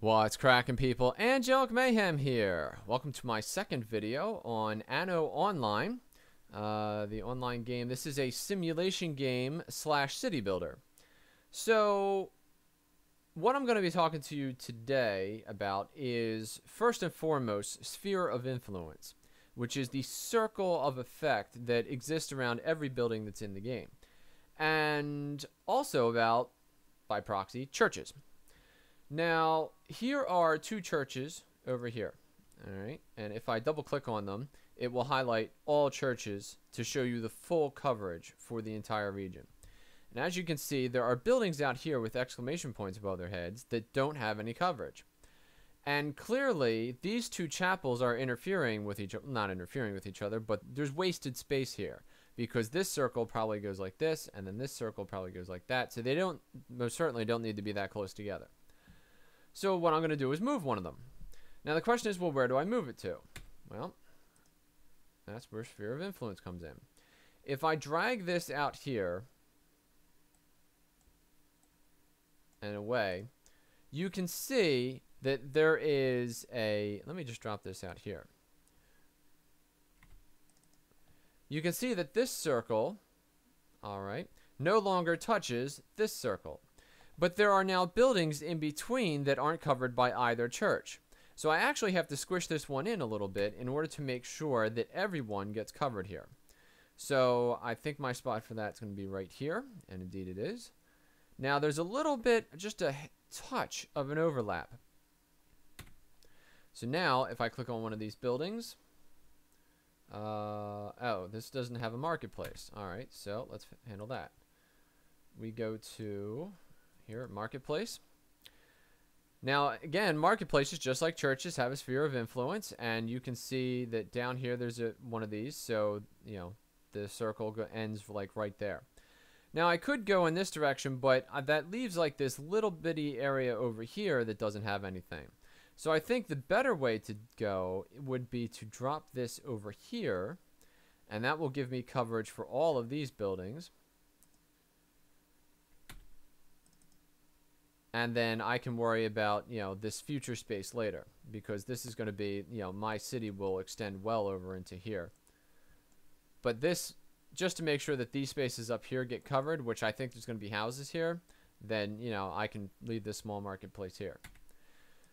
What's cracking, people? Angelic Mayhem here. Welcome to my second video on Anno Online, the online game. This is a simulation game slash city builder. So what I'm going to be talking to you today about is, first and foremost, sphere of influence, which is the circle of effect that exists around every building that's in the game. And also about, by proxy, churches. Now, here are two churches over here, all right? And if I double click on them, it will highlight all churches to show you the full coverage for the entire region. And as you can see, there are buildings out here with exclamation points above their heads that don't have any coverage. And clearly, these two chapels are interfering with each other, not interfering with each other, but there's wasted space here because this circle probably goes like this, and then this circle probably goes like that. So they most certainly don't need to be that close together. So what I'm going to do is move one of them. Now the question is, well, where do I move it to? Well, that's where sphere of influence comes in. If I drag this out here and away, you can see that there is a, let me just drop this out here. You can see that this circle, all right, no longer touches this circle. But there are now buildings in between that aren't covered by either church. So I actually have to squish this one in a little bit in order to make sure that everyone gets covered here. So I think my spot for that is going to be right here, and indeed it is. Now there's a little bit, just a touch of an overlap. So now if I click on one of these buildings, oh, this doesn't have a marketplace. All right, so let's handle that. We go to here, marketplace. Now again, marketplaces, just like churches, have a sphere of influence, and you can see that down here there's one of these, so you know the circle ends like right there. Now I could go in this direction, but that leaves like this little bitty area over here that doesn't have anything. So I think the better way to go would be to drop this over here, and that will give me coverage for all of these buildings. And then I can worry about, you know, this future space later, because this is going to be, you know, my city will extend well over into here. But this, just to make sure that these spaces up here get covered, which I think there's going to be houses here, then, you know, I can leave this small marketplace here.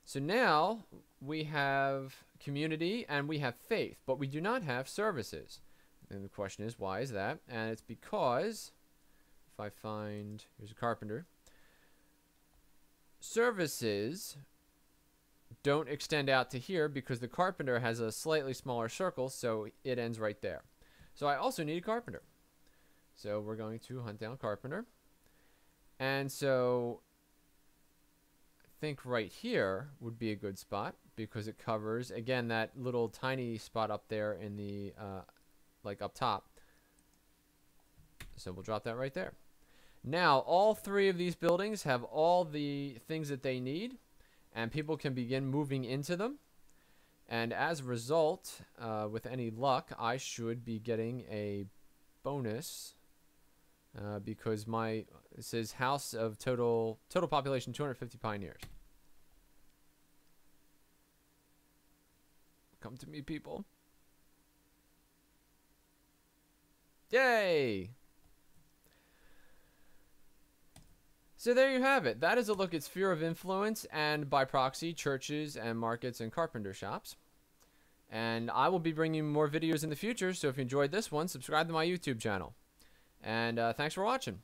So now we have community and we have faith, but we do not have services. And the question is, why is that? And it's because, if I find, here's a carpenter. Services don't extend out to here because the carpenter has a slightly smaller circle, so it ends right there. So I also need a carpenter. So we're going to hunt down carpenter. And so I think right here would be a good spot because it covers, again, that little tiny spot up there in the, like up top. So we'll drop that right there. Now, all three of these buildings have all the things that they need, and people can begin moving into them. And as a result, with any luck, I should be getting a bonus because it says house of total population 250 pioneers. Come to me, people. Yay! So there you have it. That is a look at sphere of influence and, by proxy, churches and markets and carpenter shops. And I will be bringing you more videos in the future, so if you enjoyed this one, subscribe to my YouTube channel. And thanks for watching.